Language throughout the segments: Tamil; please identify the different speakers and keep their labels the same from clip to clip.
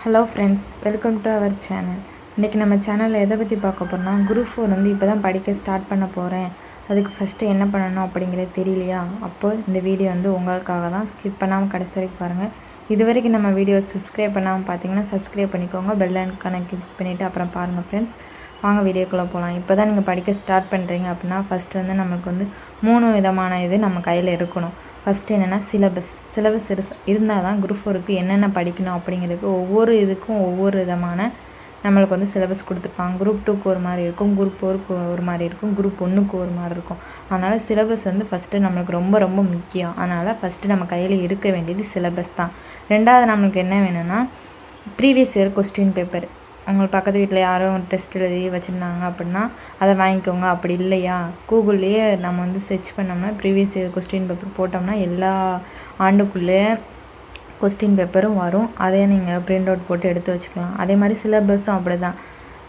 Speaker 1: Hello friends, welcome to our channel. இன்றைக்கி நம்ம சேனலில் எதை பற்றி பார்க்க போகிறோம்னா, குரூப் 4 வந்து இப்போ தான் படிக்க ஸ்டார்ட் பண்ண போகிறேன். அதுக்கு ஃபஸ்ட்டு என்ன பண்ணணும் அப்படிங்கிறது தெரியலையா? அப்போது இந்த வீடியோ வந்து உங்களுக்காக தான். ஸ்கிப் பண்ணாமல் கடைசி வரைக்கும் பாருங்கள். இது வரைக்கும் நம்ம வீடியோ சப்ஸ்கிரைப் பண்ணாமல் பார்த்தீங்கன்னா சப்ஸ்கிரைப் பண்ணிக்கோங்க. பெல் ஐக்கானை கிளிக் பண்ணிவிட்டு அப்புறம் பாருங்கள் ஃப்ரெண்ட்ஸ். வாங்க வீடியோக்குள்ளே போகலாம். இப்போ தான் நீங்கள் படிக்க ஸ்டார்ட் பண்ணுறீங்க அப்படின்னா ஃபஸ்ட்டு வந்து நம்மளுக்கு வந்து 3 விதமான இது நம்ம கையில் இருக்கணும். ஃபஸ்ட்டு என்னென்னா சிலபஸ் இருந்தால் தான் குரூப் 4க்கு என்னென்ன படிக்கணும் அப்படிங்கிறதுக்கு ஒவ்வொரு இதுக்கும் ஒவ்வொரு விதமான நம்மளுக்கு வந்து சிலபஸ் கொடுத்துருப்பாங்க. குரூப் 2க்கு ஒரு மாதிரி இருக்கும், குரூப் 4க்கு ஒரு மாதிரி இருக்கும், குரூப் 1க்கு ஒரு மாதிரி இருக்கும். அதனால் சிலபஸ் வந்து ஃபஸ்ட்டு நம்மளுக்கு ரொம்ப ரொம்ப முக்கியம். அதனால் ஃபஸ்ட்டு நம்ம கையில் இருக்க வேண்டியது சிலபஸ் தான். ரெண்டாவது நம்மளுக்கு என்ன வேணும்னா ப்ரீவியஸ் இயர் கொஸ்டின் பேப்பர். உங்கள் பக்கத்து வீட்டில் யாரும் ஒரு டெஸ்ட் எழுதி வச்சுருந்தாங்க அப்படின்னா அதை வாங்கிக்கோங்க. அப்படி இல்லையா, கூகுள்லேயே நம்ம வந்து சர்ச் பண்ணோம்னா ப்ரீவியஸ் இயர் கொஸ்டின் பேப்பர் போட்டோம்னா எல்லா ஆண்டுக்குள்ளே கொஸ்டின் பேப்பரும் வரும். அதே நீங்கள் பிரிண்ட் அவுட் போட்டு எடுத்து வச்சுக்கலாம். அதே மாதிரி சிலபஸும் அப்படி தான்.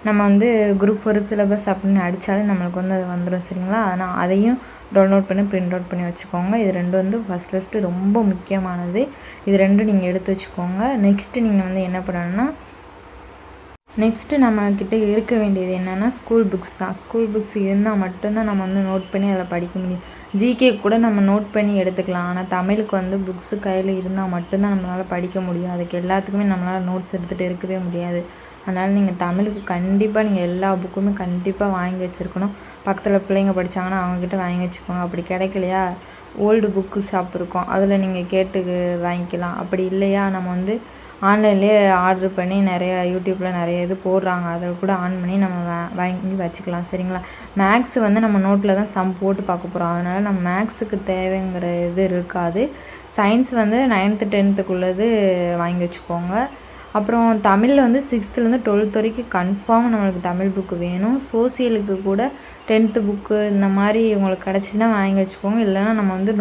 Speaker 1: நம்ம வந்து குரூப் 1 சிலபஸ் அப்படின்னு அடித்தாலே நம்மளுக்கு வந்து அது வந்துடும், சரிங்களா? ஆனால் அதையும் டவுன்லோட் பண்ணி பிரிண்ட் அவுட் பண்ணி வச்சுக்கோங்க. இது ரெண்டும் வந்து ஃபஸ்ட்டு ரொம்ப முக்கியமானது. இது ரெண்டும் நீங்கள் எடுத்து வச்சுக்கோங்க. நெக்ஸ்ட்டு நீங்கள் வந்து என்ன பண்ணணும்னா நெக்ஸ்ட்டு நம்மக்கிட்ட இருக்க வேண்டியது என்னென்னா ஸ்கூல் புக்ஸ் தான். ஸ்கூல் புக்ஸ் இருந்தால் மட்டும்தான் நம்ம வந்து நோட் பண்ணி அதில் படிக்க முடியும். ஜிகே கூட நம்ம நோட் பண்ணி எடுத்துக்கலாம். ஆனால் தமிழுக்கு வந்து புக்ஸு கையில் இருந்தால் மட்டும்தான் நம்மளால் படிக்க முடியும். அதுக்கு எல்லாத்துக்குமே நம்மளால் நோட்ஸ் எடுத்துகிட்டு இருக்கவே முடியாது. அதனால் நீங்கள் தமிழுக்கு கண்டிப்பாக நீங்கள் எல்லா புக்குமே கண்டிப்பாக வாங்கி வச்சுருக்கணும். பக்கத்தில் பிள்ளைங்க படித்தாங்கன்னா அவங்கக்கிட்ட வாங்கி வச்சுக்கோங்க. அப்படி கிடைக்கலையா, ஓல்டு புக்கு ஷாப் இருக்கும், அதில் நீங்கள் கேட்டு வாங்கிக்கலாம். அப்படி இல்லையா, நம்ம வந்து ஆன்லைன்லேயே ஆர்டர் பண்ணி யூடியூப்பில் நிறைய இது போடுறாங்க, அதை கூட ஆன் பண்ணி நம்ம வாங்கி வச்சுக்கலாம், சரிங்களா? மேக்ஸ் வந்து நம்ம நோட்டில் தான் சம் போட்டு பார்க்க போகிறோம். அதனால் நம்ம மேக்ஸுக்கு தேவைங்கிற இது இருக்காது. சயின்ஸ் வந்து 9th 10th வாங்கி வச்சுக்கோங்க. அப்புறம் தமிழில் வந்து 6th 12th வரைக்கும் கன்ஃபார்ம் நம்மளுக்கு தமிழ் புக்கு வேணும். சோசியலுக்கு கூட 10th புக்கு இந்த மாதிரி உங்களுக்கு கிடச்சிச்சின்னா வாங்கி வச்சுக்கோங்க. இல்லைனா நம்ம வந்து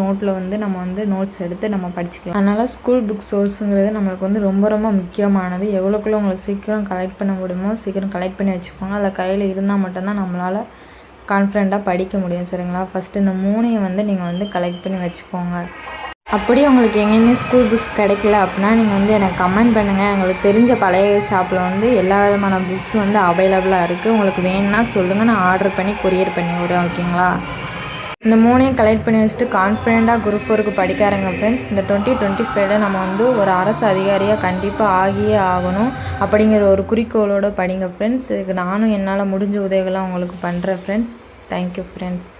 Speaker 1: நம்ம வந்து நோட்ஸ் எடுத்து நம்ம படிச்சுக்கலாம். அதனால் ஸ்கூல் புக் சோர்ஸுங்கிறது நம்மளுக்கு வந்து ரொம்ப ரொம்ப முக்கியமானது. எவ்வளோக்குள்ள உங்களுக்கு சீக்கிரம் கலெக்ட் பண்ண முடியுமோ சீக்கிரம் கலெக்ட் பண்ணி வச்சுக்கோங்க. அதில் கையில் இருந்தால் மட்டும்தான் நம்மளால் கான்ஃபிடெண்ட்டாக படிக்க முடியும், சரிங்களா? ஃபஸ்ட்டு இந்த 3ஐயும் வந்து நீங்கள் வந்து கலெக்ட் பண்ணி வச்சுக்கோங்க. அப்படியே உங்களுக்கு எங்கேயுமே ஸ்கூல் புக்ஸ் கிடைக்கல அப்படின்னா நீங்கள் வந்து எனக்கு கமெண்ட் பண்ணுங்கள். எங்களுக்கு தெரிஞ்ச பழைய ஷாப்பில் வந்து எல்லா விதமான புக்ஸும் வந்து அவைலபிளாக இருக்குது. உங்களுக்கு வேணும்னா சொல்லுங்கள், நான் ஆர்டர் பண்ணி கொரியர் பண்ணி விடுறேன், ஓகேங்களா? இந்த 3ஐயும் கலெக்ட் பண்ணி வச்சுட்டு கான்ஃபிடெண்ட்டாக குரூப் 4க்கு படிக்காருங்க ஃப்ரெண்ட்ஸ். இந்த 2025 நம்ம வந்து ஒரு அரசு அதிகாரியாக கண்டிப்பாக ஆகியே ஆகணும் அப்படிங்கிற ஒரு குறிக்கோளோடு படிங்க ஃப்ரெண்ட்ஸ். இதுக்கு நானும் என்னால் முடிஞ்ச உதவிகள்லாம் உங்களுக்கு பண்ணுறேன் ஃப்ரெண்ட்ஸ். Thank you friends.